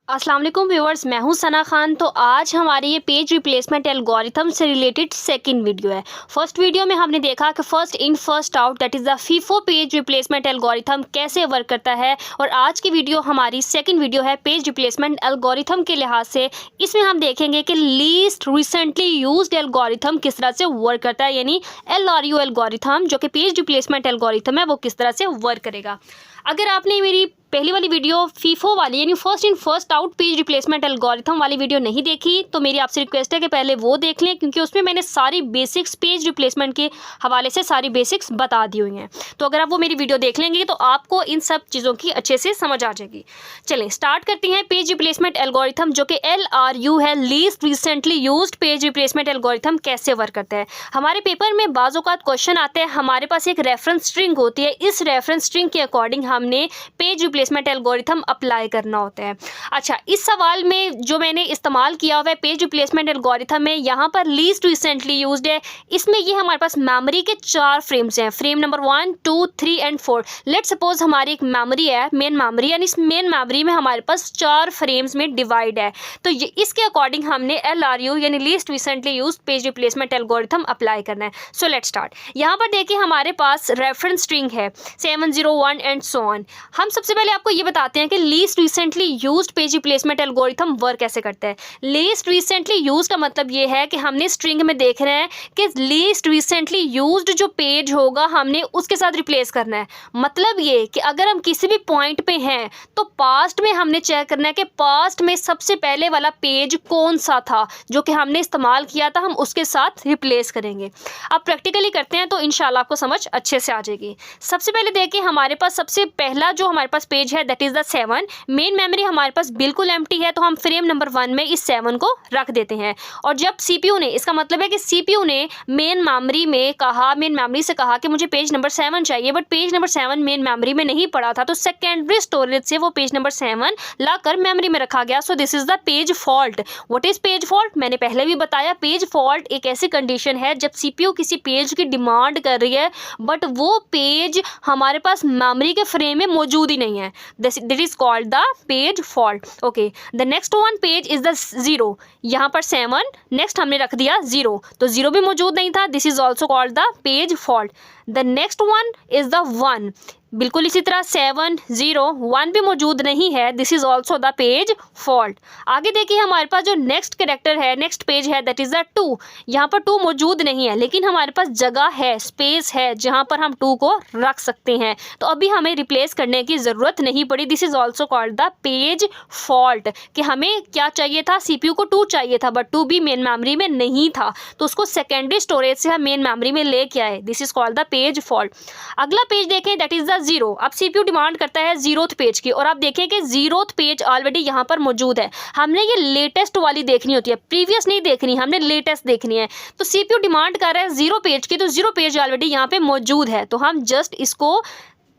अस्सलाम वालेकुम व्यूअर्स, मैं हूं सना खान। तो आज हमारी ये पेज रिप्लेसमेंट एल्गोरिथम से रिलेटेड सेकंड वीडियो है। फर्स्ट वीडियो में हमने देखा कि first in first out that is the FIFO page replacement algorithm कैसे वर्क करता है, और आज की वीडियो हमारी सेकंड वीडियो है पेज रिप्लेसमेंट एल्गोरिथम के लिहाज से। इसमें हम देखेंगे कि लीस्ट रिसेंटली यूज्ड एल्गोरिथम किस तरह से वर्क करता है, यानी LRU एल्गोरिथम जो कि पेज रिप्लेसमेंट एल्गोरिथम है वो किस तरह से वर्क करेगा। अगर आपने मेरी पहली वाली वीडियो फीफो वाली यानी first in first out page replacement algorithm वाली वीडियो नहीं देखी तो मेरी आपसे रिक्वेस्ट है कि पहले वो देख लें, क्योंकि उसमें मैंने सारी बेसिक्स पेज रिप्लेसमेंट के हवाले से सारी बेसिक्स बता दी हुई हैं। तो अगर आप वो मेरी वीडियो देख लेंगे तो आपको इन सब चीज़ों की अच्छे से समझ आ जाएगी। चलें स्टार्ट करते हैं। पेज रिप्लेसमेंट एल्गोरिथम जो कि LRU है, least recently used page replacement algorithm कैसे वर्क करता है। हमारे पेपर में बाज़ औक़ात क्वेश्चन आते हैं, हमारे पास एक रेफरेंस स्ट्रिंग होती है, इस रेफरेंस स्ट्रिंग के अकॉर्डिंग हमने पेज रिप्लेसमेंट एल्गोरिथम अप्लाई करना होता है। अच्छा, इस सवाल में जो मैंने इस्तेमाल किया हुआ है पेज रिप्लेसमेंट एल्गोरिथम में, यहाँ पर लीस्ट रिसेंटली यूज्ड है। इसमें ये हमारे पास मेमोरी के 4 फ्रेम्स हैं, frame number 1, 2, 3 and 4। Let suppose हमारी एक मेमोरी है, मेन मेमोरी, यानी इस मेन मेमोरी में हमारे पास 4 फ्रेम्स में डिवाइड है। तो ये इसके अकॉर्डिंग हमने LRU यानी least recently used page replacement algorithm apply करना है। So let start. यहाँ पर देखिए हमारे पास रेफरेंस स्ट्रिंग है 701 एंड सो ऑन। हम सबसे पहले आपको ये बताते हैं कि least recently used page replacement algorithm work कैसे करता है। लीस्ट रिसेंटली यूज्ड का मतलब ये है कि हमने स्ट्रिंग में देख रहे हैं कि लीस्ट रिसेंटली यूज्ड जो पेज होगा हमने उसके साथ रिप्लेस करना है। मतलब ये कि अगर हम किसी भी पॉइंट पे हैं तो पास्ट में हमने चेक करना है कि पास्ट में सबसे पहले वाला पेज कौन सा था जो कि हमने इस्तेमाल किया था, हम उसके साथ रिप्लेस करेंगे। अब प्रैक्टिकली करते हैं तो इंशाल्लाह आपको समझ अच्छे से आ जाएगी। सबसे पहले देखिए हमारे पास सबसे पहला जो हमारे पास पेज है that is the 7। Main memory हमारे पास बिल्कुल एम्प्टी है, तो हम फ्रेम नंबर 1 में इस 7 को रख देते हैं। और जब CPU ने, इसका मतलब है कि CPU ने मेन मेमोरी से कहा कि मुझे पेज नंबर 7 चाहिए, but page number 7 main memory में नहीं पड़ा था, तो सेकेंडरी स्टोरेज से वो पेज नंबर 7 लाकर मेमोरी में रखा गया। So this is the page fault. What is page fault? मैंने पहले भी बताया, पेज फॉल्ट एक ऐसी कंडीशन है जब CPU किसी पेज की डिमांड कर रही है बट वो पेज हमारे पास मेमोरी के फ्रेम में मौजूद ही नहीं है। That is called the page fault. Okay, the next one page is the 0. यहाँ पर 7, next हमने रख दिया 0, तो 0 भी मौजूद नहीं था। This is also called the page fault. The next one is the 1. बिल्कुल इसी तरह 7, 0, 1 भी मौजूद नहीं है। This is also the page fault. आगे देखिए हमारे पास जो नेक्स्ट कैरेक्टर है, नेक्स्ट पेज है दैट इज़ द 2। यहाँ पर 2 मौजूद नहीं है, लेकिन हमारे पास जगह है, स्पेस है जहाँ पर हम 2 को रख सकते हैं, तो अभी हमें रिप्लेस करने की ज़रूरत नहीं पड़ी। This is also called the page fault कि हमें क्या चाहिए था, CPU को 2 चाहिए था बट 2 भी मेन मेमोरी में नहीं था, तो उसको सेकेंडरी स्टोरेज से हम मेन मेमोरी में लेके आए। This is called the page fault. अगला पेज देखें दैट इज़ द 0। अब CPU डिमांड करता है 0th पेज की, और आप देखें कि 0th पेज ऑलरेडी यहाँ पर मौजूद है। हमने ये लेटेस्ट वाली देखनी होती है, प्रीवियस नहीं देखनी, हमने लेटेस्ट देखनी है। तो CPU डिमांड कर रहा है 0 पेज की, तो 0 पेज ऑलरेडी यहाँ पे मौजूद है, तो हम जस्ट इसको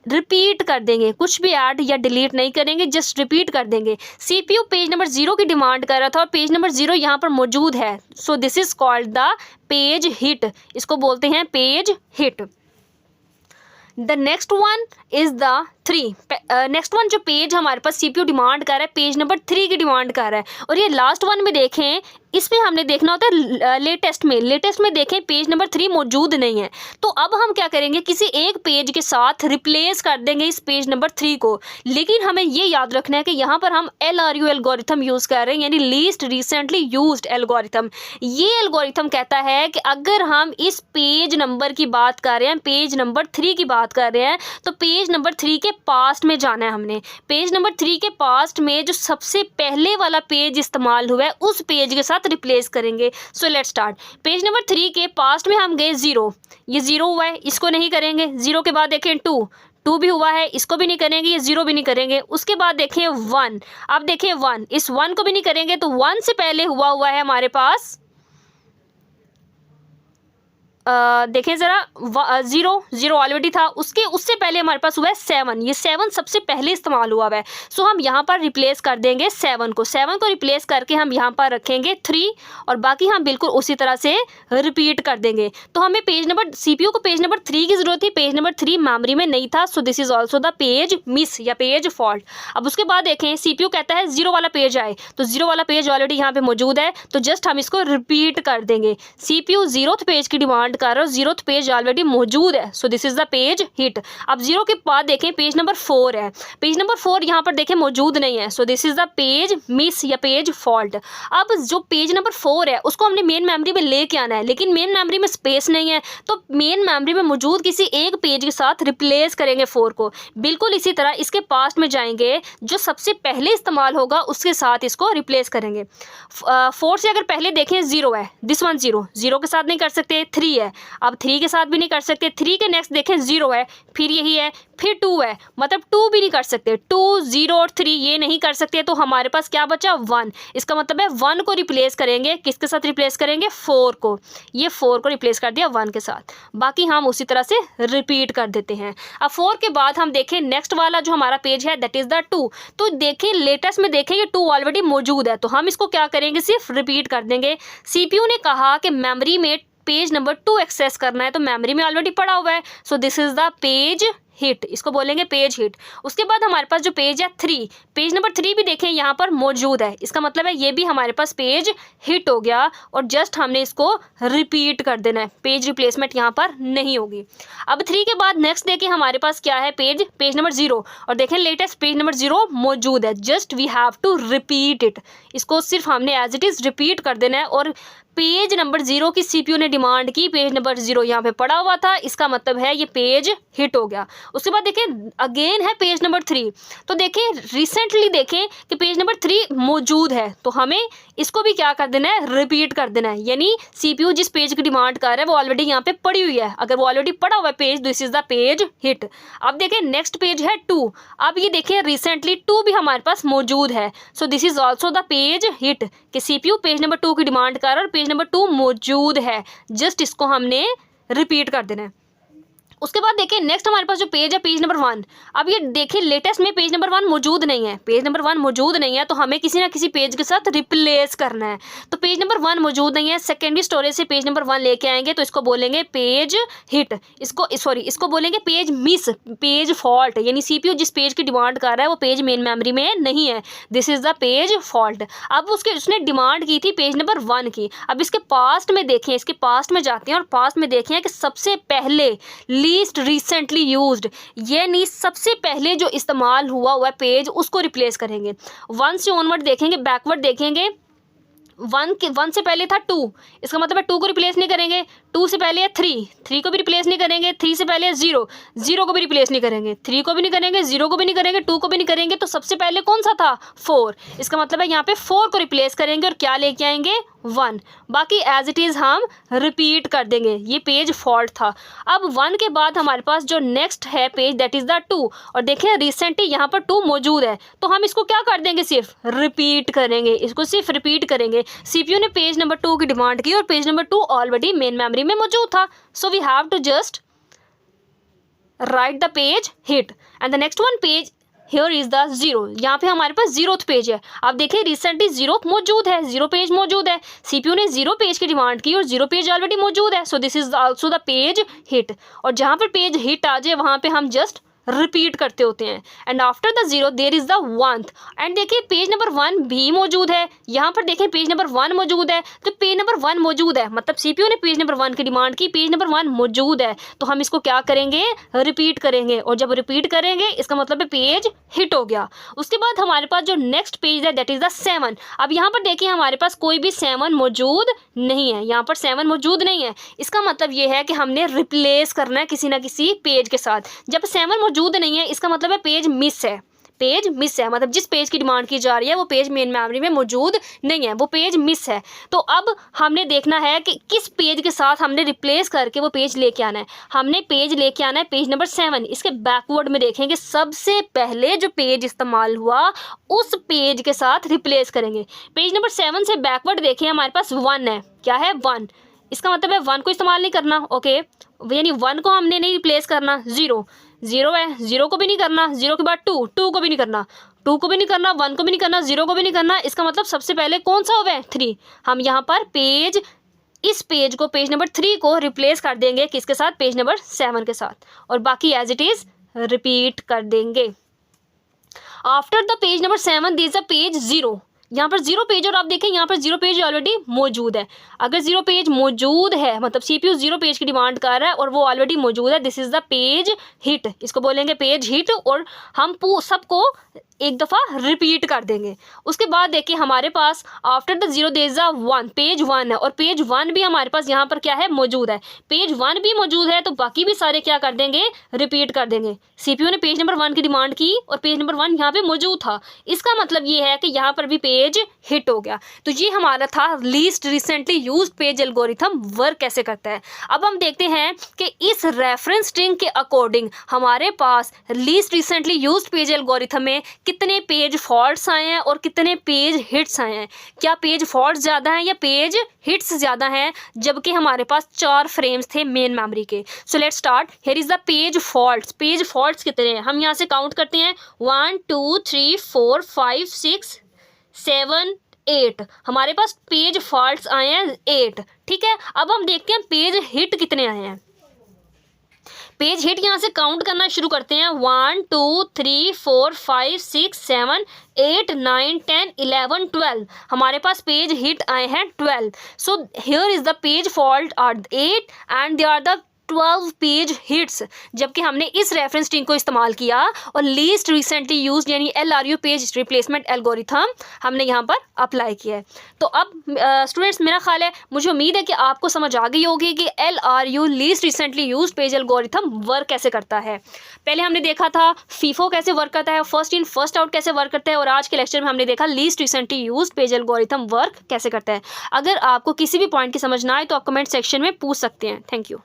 रिपीट कर देंगे, कुछ भी ऐड या डिलीट नहीं करेंगे, जस्ट रिपीट कर देंगे। CPU पेज नंबर 0 की डिमांड कर रहा था और पेज नंबर 0 यहाँ पर मौजूद है। So this is called the page hit, इसको बोलते हैं page hit. The next one is the 3। Next one जो पेज हमारे पास CPU डिमांड कर रहा है पेज नंबर 3 की डिमांड कर रहा है। और ये लास्ट वन में देखें, इसमें हमने देखना होता है लेटेस्ट में देखें पेज नंबर 3 मौजूद नहीं है, तो अब हम क्या करेंगे, किसी एक पेज के साथ रिप्लेस कर देंगे इस पेज नंबर 3 को। लेकिन हमें ये याद रखना है कि यहाँ पर हम LRU एल्गोरिथम यूज़ कर रहे हैं, यानी लीस्ट रिसेंटली यूज्ड एल्गोरिथम। ये एल्गोरिथम कहता है कि अगर हम इस पेज नंबर की बात कर रहे हैं, पेज नंबर 3 की बात कर रहे हैं, तो पेज नंबर 3 के पास्ट में जाना है हमने। पेज नंबर 3 के पास्ट में जो सबसे पहले वाला पेज इस्तेमाल हुआ है उस पेज के साथ रिप्लेस करेंगे। So let start. Page number 3 के पास्ट में हम गए 0, ये 0 हुआ है, इसको नहीं करेंगे। 0 के बाद देखें 2 भी हुआ है, इसको भी नहीं करेंगे, ये 0 भी नहीं करेंगे। उसके बाद देखें 1, अब देखें 1, इस 1 को भी नहीं करेंगे, तो 1 से पहले हुआ है हमारे पास देखें ज़रा, ज़ीरो ऑलरेडी था, उससे पहले हमारे पास हुआ है 7। ये 7 सबसे पहले इस्तेमाल हुआ है। सो हम यहाँ पर रिप्लेस कर देंगे 7 को रिप्लेस करके हम यहाँ पर रखेंगे 3 और बाकी हम बिल्कुल उसी तरह से रिपीट कर देंगे। तो हमें पेज नंबर CPU को पेज नंबर 3 की ज़रूरत थी, पेज नंबर 3 मेमोरी में नहीं था। So this is also the page miss या पेज फॉल्ट। अब उसके बाद देखें CPU कहता है 0 वाला पेज आए, तो 0 वाला पेज ऑलरेडी यहाँ पे मौजूद है, तो जस्ट हम इसको रिपीट कर देंगे। CPU 0th पेज की डिमांड कर रहा है, 0th पेज ऑलरेडी मौजूद है। So this is the page hit. अब 0 के बाद देखें पेज नंबर 4 है, पेज नंबर 4 यहाँ पर देखें मौजूद नहीं है। So this is the page miss या पेज फॉल्ट। अब जो पेज नंबर 4 है उसको हमने मेन मेमोरी में लेके आना है, लेकिन मेन मेमोरी में स्पेस नहीं है, तो मेन मेमोरी में मौजूद किसी एक पेज के साथ रिप्लेस करेंगे 4 को। बिल्कुल इसी तरह इसके पास्ट में जाएंगे, जो सबसे पहले इस्तेमाल होगा उसके साथ इसको रिप्लेस करेंगे। 4 से अगर पहले देखें 0 है, दिस वन 0 के साथ नहीं कर सकते। 3 है, अब 3 के साथ भी नहीं कर सकते। 3 के नेक्स्ट देखें 0 है, फिर यही है, फिर 2 है, मतलब 2 भी नहीं कर सकते। 2, 0 और 3 ये नहीं कर सकते, तो हमारे पास क्या बचा 1। इसका मतलब है 1 को रिप्लेस करेंगे, किसके साथ रिप्लेस करेंगे 4 को। ये 4 को रिप्लेस कर दिया 1 के साथ, बाकी हम उसी तरह से रिपीट कर देते हैं। अब 4 के बाद हम देखें नेक्स्ट वाला जो हमारा पेज है दैट इज़ द 2। तो देखें लेटेस्ट में देखें ये 2 ऑलरेडी मौजूद है, तो हम इसको क्या करेंगे सिर्फ रिपीट कर देंगे। CPU ने कहा कि मेमोरी में पेज नंबर 2 एक्सेस करना है, तो मेमोरी में ऑलरेडी पड़ा हुआ है। So this is the page hit, इसको बोलेंगे पेज हिट। उसके बाद हमारे पास जो पेज है 3, पेज नंबर 3 भी देखें यहाँ पर मौजूद है, इसका मतलब है ये भी हमारे पास पेज हिट हो गया और जस्ट हमने इसको रिपीट कर देना है, पेज रिप्लेसमेंट यहाँ पर नहीं होगी। अब 3 के बाद नेक्स्ट देखें हमारे पास क्या है पेज नंबर 0 और देखें लेटेस्ट पेज नंबर 0 मौजूद है, just we have to repeat it. इसको सिर्फ हमने एज इट इज़ रिपीट कर देना है और पेज नंबर 0 की CPU ने डिमांड की, पेज नंबर 0 यहाँ पे पड़ा हुआ था, इसका मतलब है ये पेज हिट हो गया। उसके बाद देखें अगेन है पेज नंबर 3, तो देखें रिसेंटली देखें कि पेज नंबर 3 मौजूद है, तो हमें इसको भी क्या कर देना है रिपीट कर देना है। यानी CPU जिस पेज की डिमांड कर रहा है वो ऑलरेडी यहाँ पे पड़ी हुई है, अगर वो ऑलरेडी पड़ा हुआ है page, this is the page hit. अब देखें नेक्स्ट पेज है 2, अब ये देखें रिसेंटली 2 भी हमारे पास मौजूद है। So this is also the page hit कि CPU पेज नंबर 2 की डिमांड कर रहा है और पेज नंबर 2 मौजूद है, जस्ट इसको हमने रिपीट कर देना है। उसके बाद देखिए नेक्स्ट हमारे पास जो पेज है पेज नंबर 1, अब ये देखिए लेटेस्ट में पेज नंबर 1 मौजूद नहीं है, पेज नंबर 1 मौजूद नहीं है, तो हमें किसी ना किसी पेज के साथ रिप्लेस करना है। तो पेज नंबर 1 मौजूद नहीं है, सेकेंडरी स्टोरेज से पेज नंबर 1 लेके आएंगे, तो इसको बोलेंगे पेज हिट, इसको बोलेंगे पेज मिस, पेज फॉल्ट। यानी CPU जिस पेज की डिमांड कर रहा है वो पेज मेन मेमोरी में नहीं है, this is the page fault. अब उसने डिमांड की थी पेज नंबर 1 की। अब इसके पास्ट में देखें, इसके पास्ट में जाते हैं और पास्ट में देखें कि सबसे पहले लीस्ट रिसेंटली यूज्ड, यानी सबसे पहले जो इस्तेमाल हुआ पेज उसको रिप्लेस करेंगे। 1 से ऑनवर्ड देखेंगे, बैकवर्ड देखेंगे, 1 से पहले था 2, इसका मतलब है 2 को रिप्लेस नहीं करेंगे। 2 से पहले है 3 को भी रिप्लेस नहीं करेंगे। 3 से पहले है 0 को भी रिप्लेस नहीं करेंगे। 3 को भी नहीं करेंगे, 0 को भी नहीं करेंगे, 2 को भी नहीं करेंगे। तो सबसे पहले कौन सा था 4, इसका मतलब है यहाँ पे 4 को रिप्लेस करेंगे और क्या लेके आएंगे 1, बाकी एज इट इज़ हम रिपीट कर देंगे। ये पेज फॉल्ट था। अब 1 के बाद हमारे पास जो नेक्स्ट है पेज दैट इज़ द 2, और देखें रिसेंटली यहाँ पर 2 मौजूद है, तो हम इसको क्या कर देंगे सिर्फ रिपीट करेंगे, इसको सिर्फ रिपीट करेंगे। CPU ने पेज नंबर 2 की डिमांड की और page number 2 already main memory में मौजूद था, so we have to just write the page hit and the next one page here is the 0। यहाँ पे हमारे पास 0th पेज है। अब देखिए रिसेंटली 0 मौजूद है, 0 पेज मौजूद है, CPU ने 0 पेज की डिमांड की और 0 पेज ऑलरेडी मौजूद है, so this is also the page hit. और जहाँ पर पेज हिट आ जाए वहाँ पे हम जस्ट रिपीट करते होते हैं। And after the 0 there is the 1th। And देखिए पेज नंबर 1 भी मौजूद है, यहाँ पर देखें पेज नंबर 1 मौजूद है, तो पेज नंबर 1 मौजूद है, मतलब CPU ने पेज नंबर 1 की डिमांड की, पेज नंबर 1 मौजूद है, तो हम इसको क्या करेंगे रिपीट करेंगे। और जब रिपीट करेंगे इसका मतलब है पेज हिट हो गया। उसके बाद हमारे पास जो नेक्स्ट पेज है दैट इज़ द 7। अब यहाँ पर देखिए हमारे पास कोई भी 7 मौजूद नहीं है, यहाँ पर 7 मौजूद नहीं है, इसका मतलब ये है कि हमने रिप्लेस करना है किसी ना किसी पेज के साथ। जब 7 मौजूद नहीं है इसका मतलब है पेज मिस है, पेज मिस है, मतलब जिस पेज की डिमांड की जा रही है वो पेज मेन मेमोरी में मौजूद नहीं है, वो पेज मिस है। तो अब हमने देखना है कि किस पेज के साथ हमने रिप्लेस करके वो पेज लेके आना है। हमने पेज लेके आना है पेज नंबर 7। इसके बैकवर्ड में देखेंगे सबसे पहले जो पेज इस्तेमाल हुआ उस पेज के साथ रिप्लेस करेंगे। पेज नंबर 7 से बैकवर्ड देखें हमारे पास 1 है, क्या है 1, इसका मतलब है 1 को इस्तेमाल नहीं करना, ओके, यानी 1 को हमने नहीं रिप्लेस करना। 0 0 है, 0 को भी नहीं करना, 0 के बाद 2 2 को भी नहीं करना, 2 को भी नहीं करना, 1 को भी नहीं करना, 0 को भी नहीं करना। इसका मतलब सबसे पहले कौन सा हुआ है? 3। हम यहाँ पर इस पेज को, पेज नंबर 3 को रिप्लेस कर देंगे किसके साथ? पेज नंबर 7 के साथ, और बाकी एज इट इज़ रिपीट कर देंगे। After the page number 7 there is a page 0। यहाँ पर 0 पेज, और आप देखें यहाँ पर 0 पेज ऑलरेडी मौजूद है। अगर 0 पेज मौजूद है मतलब CPU 0 पेज की डिमांड कर रहा है और वो ऑलरेडी मौजूद है, this is the page hit, इसको बोलेंगे पेज हिट, और हम सबको एक दफ़ा रिपीट कर देंगे। उसके बाद देखिए हमारे पास after the 0 there is a 1, page 1 है, और पेज 1 भी हमारे पास यहाँ पर क्या है? मौजूद है। पेज 1 भी मौजूद है तो बाकी भी सारे क्या कर देंगे? रिपीट कर देंगे। CPU ने पेज नंबर 1 की डिमांड की और पेज नंबर 1 यहाँ पे मौजूद था, इसका मतलब ये है कि यहाँ पर भी पेज हिट हो गया। तो ये हमारा था least recently used page algorithm work कैसे करता है। अब हम देखते हैं कि इस रेफरेंस स्ट्रिंग के अकॉर्डिंग हमारे पास least recently used page algorithm में कितने पेज फॉल्ट्स आए हैं और कितने पेज हिट्स आए हैं। क्या पेज फॉल्ट्स ज़्यादा हैं या पेज हिट्स ज़्यादा हैं, जबकि हमारे पास 4 फ्रेम्स थे मेन मेमोरी के। So let's start. Here is the page faults. Page faults कितने हैं हम यहाँ से काउंट करते हैं। 1 2 3 4 5 6 7 8, हमारे पास पेज फॉल्ट्स आए हैं 8, ठीक है। अब हम देखते हैं पेज हिट कितने आए हैं। पेज हिट यहाँ से काउंट करना शुरू करते हैं। 1 2 3 4 5 6 7 8 9 10 11 12, हमारे पास पेज हिट आए हैं 12। So here is the page fault are 8 and they are the 12 page hits, जबकि हमने इस रेफरेंस स्ट्रिंग को इस्तेमाल किया और लीस्ट रिसेंटली यूज्ड यानी LRU पेज रिप्लेसमेंट एल्गोरिथम हमने यहाँ पर अप्लाई किया है। तो अब स्टूडेंट्स मेरा ख्याल है, मुझे उम्मीद है कि आपको समझ आ गई होगी कि LRU least recently used page algorithm work कैसे करता है। पहले हमने देखा था FIFO कैसे वर्क करता है, फर्स्ट इन फर्स्ट आउट कैसे वर्क करता है, और आज के लेक्चर में हमने देखा least recently used page algorithm work कैसे करता है। अगर आपको किसी भी पॉइंट की समझ ना आए तो आप कमेंट सेक्शन में पूछ सकते हैं। Thank you.